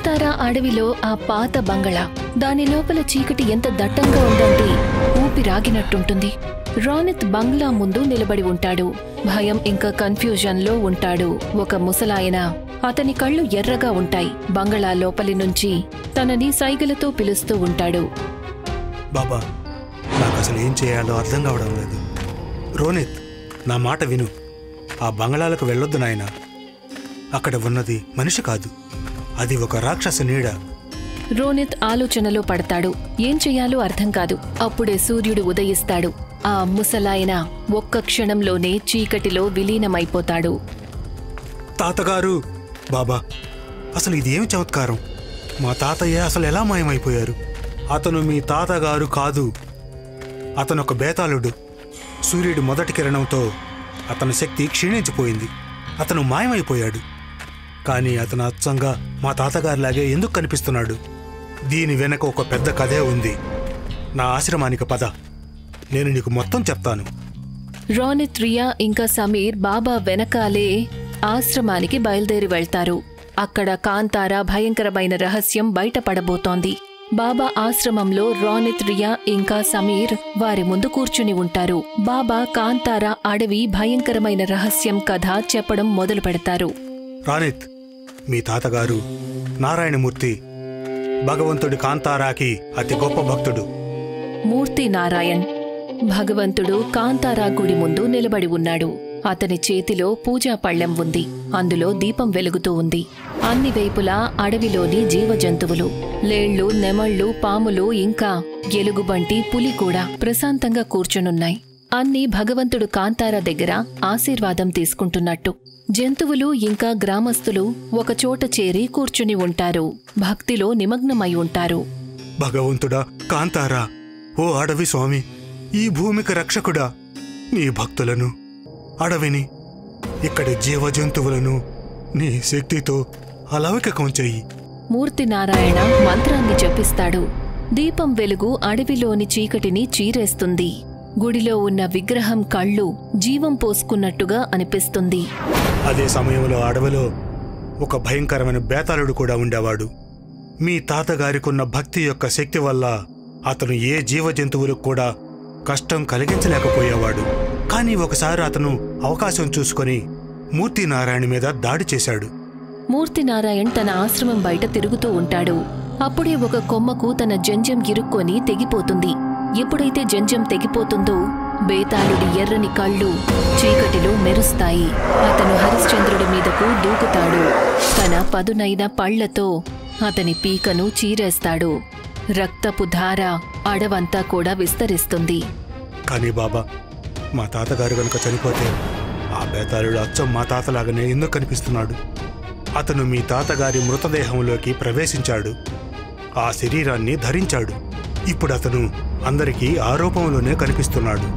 కాంతారా అడవిలో ఆ పాత బంగళా, దాని లోపల చీకటి ఎంత దట్టంగా ఉందంటే ఊపిరాగినట్టుంటుంది. రోనిత్ బంగ్లా ముందు నిలబడి ఉంటాడు. భయం ఇంకా కన్ఫ్యూజన్లో ఉంటాడు. ఒక ముసలాయన, అతని కళ్ళు ఎర్రగా ఉంటాయి, బంగళా లోపలి నుంచి తనని సైగలతో పిలుస్తూ ఉంటాడు. బాబా, నాకసలు ఏం చేయాలో అర్థం కావడం లేదు. రోనిత్, నా మాట విను. ఆ బంగళాలకు వెళ్ళొద్దు నాయనా. అక్కడ ఉన్నది మనిషి కాదు, అది ఒక రాక్షస నీడ. రోనిత్ ఆలోచనలో పడతాడు. ఏం చెయ్యాలో అర్థం కాదు. అప్పుడే సూర్యుడు ఉదయిస్తాడు. ఆ ముసలాయన ఒక్క క్షణంలోనే చీకటిలో విలీనమైపోతాడు. తాతగారు! బాబా, అసలు ఇదేమి చమత్కారం? మా తాతయ్య అసలు ఎలా మాయమైపోయారు? అతను మీ తాతగారు కాదు, అతను ఒక బేతాళుడు. సూర్యుడు మొదటి కిరణంతో అతని శక్తి క్షీణించిపోయింది. అతను మాయమైపోయాడు. కానీ అతను అచ్చంగా మా తాతగారిలాగే ఎందుకు కనిపిస్తున్నాడు? దీని వెనక ఒక పెద్ద కథే ఉంది. నా ఆశ్రమానికి పద, నేను నీకు మొత్తం చెప్తాను. రోనిత్, రియా ఇంకా సమీర్ బాబా వెనకాలే ఆశ్రమానికి బయలుదేరి వెళ్తారు. అక్కడ కాంతారా భయంకరమైన రహస్యం బయటపడబోతోంది. బాబా ఆశ్రమంలో రోనిత్, రియా ఇంకా సమీర్ వారి ముందు కూర్చుని ఉంటారు. బాబా కాంతారా అడవి భయంకరమైన రహస్యం కథ చెప్పడం మొదలు పెడతారు. రానిత్, మీ తాతగారు నారాయణమూర్తి భగవంతుడి కాంతారాకి అతి గొప్ప భక్తుడు. మూర్తి నారాయణ్ భగవంతుడు కాంతారా గుడి ముందు నిలబడి ఉన్నాడు. అతని చేతిలో పూజా పళ్ళెం ఉంది. అందులో దీపం వెలుగుతూ ఉంది. అన్ని వైపులా అడవిలోని జీవజంతువులు, లేళ్లు, నెమళ్లు, పాములు ఇంకా ఎలుగుబంటి, పులి కూడా ప్రశాంతంగా కూర్చునున్నాయి. అన్నీ భగవంతుడు కాంతారా దగ్గర ఆశీర్వాదం తీసుకుంటున్నట్టు. జంతువులు ఇంకా గ్రామస్తులు ఒకచోట చేరి కూర్చుని ఉంటారు. భక్తిలో నిమగ్నమై ఉంటారు. భగవంతుడా కాంతారా, ఓ అడవి స్వామి, ఈ భూమికి రక్షకుడా, నీ భక్తులను, అడవిని, ఇక్కడి జీవజంతువులను నీ శక్తితో అలౌకికం చెయ్యి. మూర్తి నారాయణ మంత్రాన్ని జపిస్తాడు. దీపం వెలుగు అడవిలోని చీకటిని చీరేస్తుంది. గుడిలో ఉన్న విగ్రహం కళ్ళు జీవం పోసుకున్నట్టుగా అనిపిస్తుంది. అదే సమయంలో అడవిలో ఒక భయంకరమైన బేతాళుడు కూడా ఉండేవాడు. మీ తాతగారికున్న భక్తి యొక్క శక్తి వల్ల అతను ఏ జీవజంతువులకు కూడా కష్టం కలిగించలేకపోయేవాడు. కానీ ఒకసారి అతను అవకాశం చూసుకొని మూర్తి నారాయణ మీద దాడి చేశాడు. మూర్తి నారాయణ్ తన ఆశ్రమం బయట తిరుగుతూ ఉంటాడు. అప్పుడే ఒక కొమ్మకు తన జంజం ఇరుక్కొని తెగిపోతుంది. ఎప్పుడైతే జంజం తెగిపోతుందో బేతాళుడి ఎర్రని కళ్ళు చీకటిలో మెరుస్తాయి. అతను హరిశ్చంద్రుడి మీదకు దూకుతాడు. తన పదునైన పళ్లతో అతని పీకను చీరేస్తాడు. రక్తపు ధార అడవంతా కూడా విస్తరిస్తుంది. కానీ బాబా, మా తాతగారు గనుక చనిపోతే ఆ బేతాళుడు అచ్చం మా తాతలాగానే ఎందుకు కనిపిస్తున్నాడు? అతను మీ తాతగారి మృతదేహంలోకి ప్రవేశించాడు, ఆ శరీరాన్ని ధరించాడు. ఇప్పుడు అతను అందరికీ ఆరోపంలోనే కనిపిస్తున్నాడు.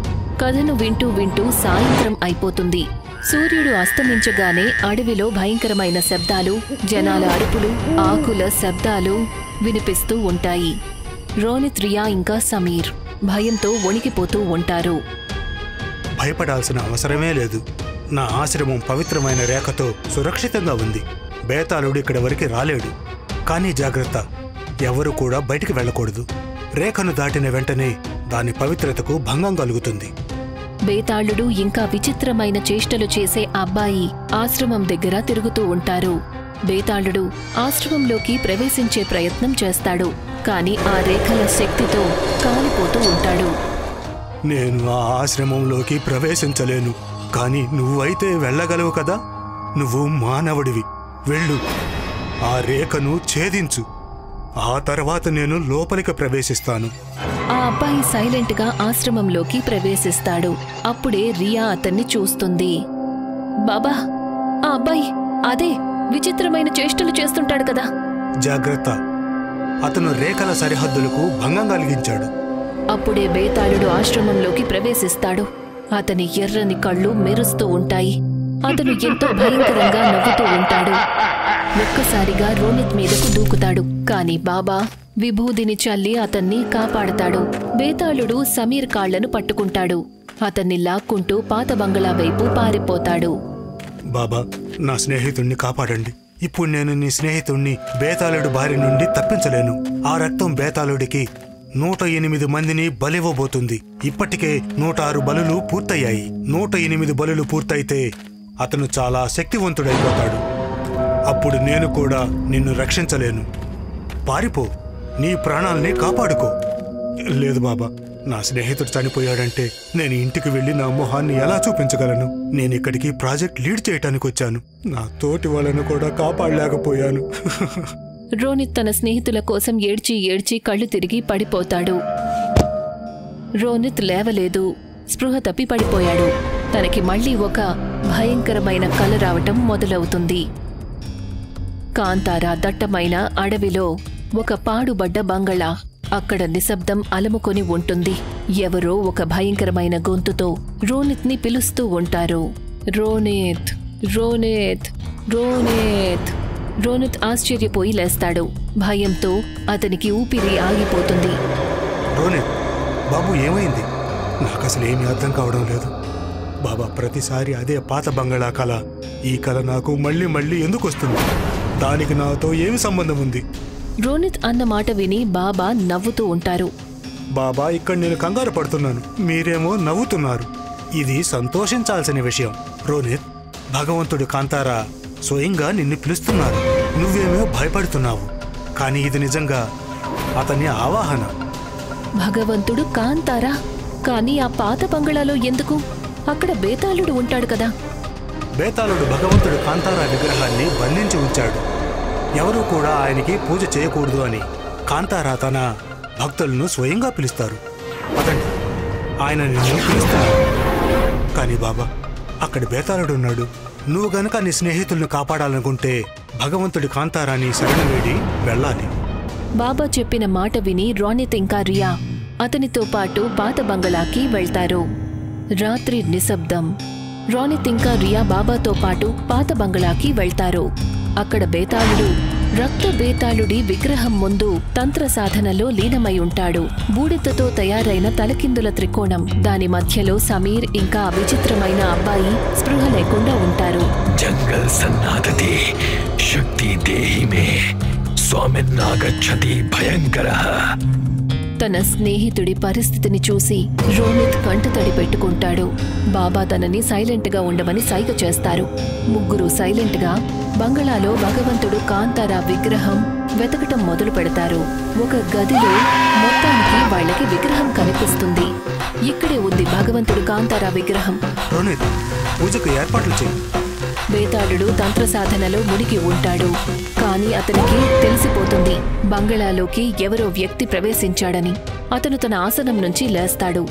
కథను వింటూ వింటూ సాయంత్రం అయిపోతుంది. సూర్యుడు అస్తమించగానే అడవిలో భయంకరమైన శబ్దాలు, జనాల అరుపులు, ఆకుల శబ్దాలు వినిపిస్తూ ఉంటాయి. రోనిత్, రియా ఇంకా సమీర్ భయంతో వణికిపోతూ ఉంటారు. భయపడాల్సిన అవసరమే లేదు. నా ఆశ్రమం పవిత్రమైన రేఖతో సురక్షితంగా ఉంది. బేతాళుడు ఇక్కడి వరకు రాలేడు. కానీ జాగ్రత్త, ఎవరు కూడా బయటికి వెళ్ళకూడదు. రేఖను దాటిన వెంటనే దాని పవిత్రతకు భంగం కలుగుతుంది. బేతాళుడు ఇంకా విచిత్రమైన చేష్టలు చేసే అబ్బాయి ఆశ్రమం దగ్గర తిరుగుతూ ఉంటారు. బేతాళుడు ఆశ్రమంలోకి ప్రవేశించే ప్రయత్నం చేస్తాడు. కాని ఆ రేఖల శక్తితో కాలిపోతూ ఉంటాడు. నేను ఆ ఆశ్రమంలోకి ప్రవేశించలేను, కానీ నువ్వైతే వెళ్ళగలవు కదా. నువ్వు మానవుడివి, వెళ్ళు, ఆ రేఖను ఛేదించు. ఆ తర్వాత నేను లోపలికి ప్రవేశిస్తాను. ఆ అబ్బాయి సైలెంట్ గా ఆశ్రమంలోకి ప్రవేశిస్తాడు. అప్పుడే రియా అతన్ని చూస్తుంది. బాబా, ఆ అబ్బాయి అదే విచిత్రమైన చేష్టలు చేస్తుంటాడు కదా. జాగ్రత్త, అతను రేఖల సరిహద్దులకు భంగం కలిగించాడు. అప్పుడే బేతాళుడు ఆశ్రమంలోకి ప్రవేశిస్తాడు. అతని ఎర్రని కళ్ళు మెరుస్తూ ఉంటాయి. అతను ఎంతో భయంకరంగా నవ్వుతూ ఉంటాడు. ఒక్కసారిగా రోనిత్ మీదకు దూకుతాడు. కాని బాబా విభూదిని చల్లి అతన్ని కాపాడతాడు. బేతాళుడు సమీర్ కాళ్లను పట్టుకుంటాడు. అతన్ని లాక్కుంటూ పాత బంగళా వైపు పారిపోతాడు. బాబా, నా స్నేహితుణ్ణి కాపాడండి. ఇప్పుడు నేను నీ స్నేహితుణ్ణి బేతాళుడి బారి నుండి తప్పించలేను. ఆ రక్తం బేతాళుడికి 108 మందిని బలివ్వబోతుంది. ఇప్పటికే 106 బలులు పూర్తయ్యాయి. 108 బలులు పూర్తయితే అతను చాలా శక్తివంతుడైపోతాడు. అప్పుడు నేను కూడా నిన్ను రక్షించలేను. పారిపో, నీ ప్రాణాల్ని కాపాడుకో. లేదు బాబా, నా స్నేహితుడు చనిపోయాడంటే నేను ఇంటికి వెళ్ళి నా మొహాన్ని ఎలా చూపించగలను? నేను ఇక్కడికి ప్రాజెక్ట్ లీడ్ చేయటానికి వచ్చాను. నా తోటి వాళ్ళను కూడా కాపాడలేకపోయాను. రోనిత్ తన స్నేహితుల కోసం ఏడ్చి ఏడ్చి కళ్ళు తిరిగి పడిపోతాడు. రోనిత్ లేవలేదు, స్పృహ తప్పి పడిపోయాడు. తనకి మళ్లీ ఒక భయంకరమైన కల రావటం మొదలవుతుంది. కాంతార దట్టమైన అడవిలో ఒక పాడుబడ్డ బంగళా. అక్కడ నిశ్శబ్దం అలముకొని ఉంటుంది. ఎవరో ఒక భయంకరమైన గొంతుతో రోనిత్ ని పిలుస్తూ ఉంటారు. రోనిత్, రోనిత్, రోనిత్. రోనిత్ ఆశ్చర్యపోయి లేస్తాడు. భయంతో అతనికి ఊపిరి ఆగిపోతుంది. రోనిత్, బాబు ఏమైంది? నాకసలు ఏమీ అర్థం కావడం లేదు. బాబా, ప్రతిసారి అదే పాత బంగళా కళ. ఈ కళ నాకు మళ్ళీ మళ్ళీ ఎందుకు వస్తుంది? దానికి నాతో ఏమి సంబంధం ఉంది? రోనిత్ అన్న మాట విని బాబా నవ్వుతూ ఉంటారు. బాబా, ఇక్కడ నేను కంగారు పడుతున్నాను, మీరేమో నవ్వుతున్నారు. ఇది సంతోషించాల్సిన విషయం. రోనిత్, భగవంతుడు కాంతారా స్వయంగా నిన్ను పిలుస్తున్నారు. నువ్వేమో భయపడుతున్నావు, కానీ ఇది నిజంగా అతని ఆవాహన. భగవంతుడు కాంతారా? కానీ ఆ పాత బంగళాలో ఎందుకు? అక్కడ బేతాళుడు ఉంటాడు కదా. బేతాళుడు భగవంతుడు కాంతారా విగ్రహాన్ని బంధించి ఉంచాడు. ఎవరూ కూడా ఆయనకి పూజ చేయకూడదు అని. కాంతారా తన భక్తులను స్వయంగా పిలుస్తారు. అతన్ని ఆయన నిన్ను పిలుస్తున్నారు. కానీ బాబా, అక్కడ బేతాళుడు ఉన్నాడు. నువ్వు గనక నీ స్నేహితుల్ని కాపాడాలనుకుంటే భగవంతుడి కాంతారాని శరణు వేడి వెళ్ళాలి. బాబా చెప్పిన మాట విని రోనిత్ ఇంకా రియా అతనితో పాటు పాత బంగళాకి వెళ్తారు. రాత్రి నిశ్శబ్దం. రోనిత్ ఇంకా రియా బాబాతో పాటు పాత బంగళాకి వెళ్తారు. అక్కడ బేతాళుడు రక్త బేతాళుడి విగ్రహం ముందు తంత్ర సాధనలో లీనమై ఉంటాడు. బూడిదతో తయారైన తలకిందుల త్రికోణం, దాని మధ్యలో సమీర్ ఇంకా విచిత్రమైన అబ్బాయి స్పృహ లేకుండా ఉంటారు. జంగల్ సన్నాదతి శక్తి దేహి మే స్వామిన్నాగచ్చతి భయంకరః. తన స్నేహితుడి పరిస్థితిని చూసి రోనిత్ కంటతడి పెట్టుకుంటాడు. బాబా తనని సైలెంట్గా ఉండమని సైగ చేస్తారు. ముగ్గురు సైలెంట్గా బంగళాలో భగవంతుడు కాంతారా విగ్రహం వెతకటం మొదలు పెడతారు. ఒక గదిలో మొత్తానికి వాళ్ళకి విగ్రహం కనిపిస్తుంది. ఇక్కడే ఉంది భగవంతుడు కాంతారా విగ్రహం. రోనిత్, పూజకు ఏర్పాట్లు చేయి. బేతాళుడు తంత్ర సాధనలో మునిగి ఉంటాడు. కానీ అతనికి తెలిసిపోతుంది బంగళాలోకి ఎవరో వ్యక్తి ప్రవేశించాడని. అతను తన ఆసనం నుంచి లేస్తాడు.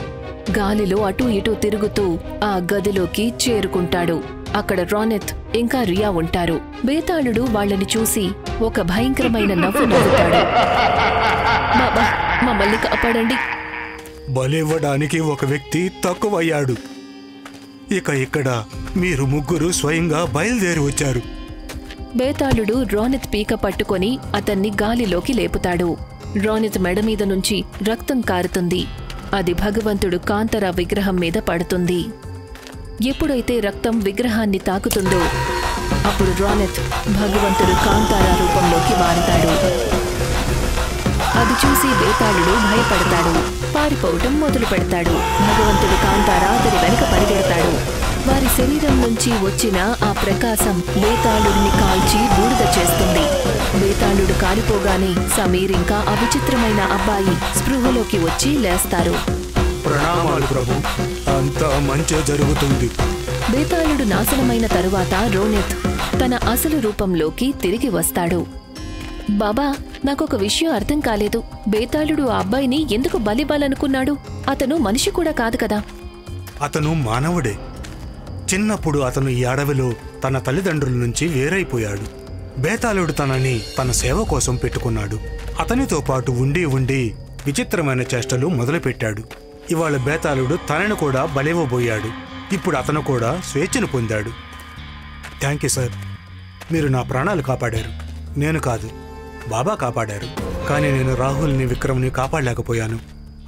గాలిలో అటూ ఇటూ తిరుగుతూ ఆ గదిలోకి చేరుకుంటాడు. అక్కడ రోనిత్ ఇంకా రియా ఉంటారు. బేతాళుడు వాళ్ళని చూసి ఒక భయంకరమైన నవ్వు నవ్వుతాడు. బాబా, మమ్మల్ని కాపాడండి. బలివ్వడానికి ఒక వ్యక్తి తక్కువయ్యాడు. ఇక ఇక్కడ మీరు ముగ్గురు స్వయంగా బయలుదేరి వచ్చారు. బేతాళుడు రోనిత్ పీక పట్టుకొని అతన్ని గాలిలోకి లేపుతాడు. రోనిత్ మెడ మీద నుంచి రక్తం కారుతుంది. అది భగవంతుడు కాంతారా విగ్రహం మీద పడుతుంది. ఎప్పుడైతే రక్తం విగ్రహాన్ని తాకుతుందో అప్పుడు రోనిత్ భగవంతుడు కాంతారా రూపంలోకి మారతాడు. అది చూసి బేతాళుడు భయపడతాడు. పారిపోవటం మొదలు పెడతాడు. భగవంతుడు కాంతారా అతని వెనుక పరిగెడతాడు. వారి శరీరం నుంచి వచ్చిన ఆ ప్రకాశం బేతాళుడిని కాల్చి బూడిద చేస్తుంది. బేతాళుడు కాలిపోగానే సమీర్ ఇంకా ఆ విచిత్రమైన అబ్బాయి స్పృహలోకి వచ్చి లేస్తారు. ప్రణామాలు ప్రభు, అంతా మంచి జరుగుతుంది. బేతాళుడు నాశనమైన తరువాత రోనిత్ తన అసలు రూపంలోకి తిరిగి వస్తాడు. బాబా, నాకొక విషయం అర్థం కాలేదు. బేతాళుడు ఆ అబ్బాయిని ఎందుకు బలివ్వాలనుకున్నాడు? అతను మనిషి కూడా కాదు కదా. అతను మానవుడే. చిన్నప్పుడు అతను ఈ అడవిలో తన తల్లిదండ్రుల నుంచి వేరైపోయాడు. బేతాళుడు తనని తన సేవ కోసం పెట్టుకున్నాడు. అతనితో పాటు ఉండి ఉండి విచిత్రమైన చేష్టలు మొదలుపెట్టాడు. ఇవాళ బేతాళుడు తనను కూడా బలివ్వబోయాడు. ఇప్పుడు అతను కూడా స్వేచ్ఛను పొందాడు. థ్యాంక్ యూ సార్, మీరు నా ప్రాణాలు కాపాడారు. నేను కాదు, బాబా కాపాడారు. కానీ నేను రాహుల్ని విక్రమ్ని కాపాడలేకపోయాను.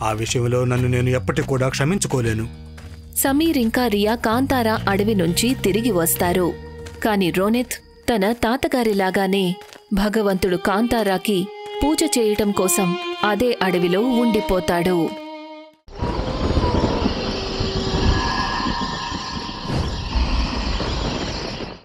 ఆ విషయంలో నన్ను నేను ఎప్పటికి కూడా క్షమించుకోలేను. సమీర్ ఇంకా రియా కాంతారా అడవి నుంచి తిరిగి వస్తారు. కాని రోనిత్ తన తాతగారిలాగానే భగవంతుడు కాంతారాకి పూజ చేయటం కోసం అదే అడవిలో ఉండిపోతాడు.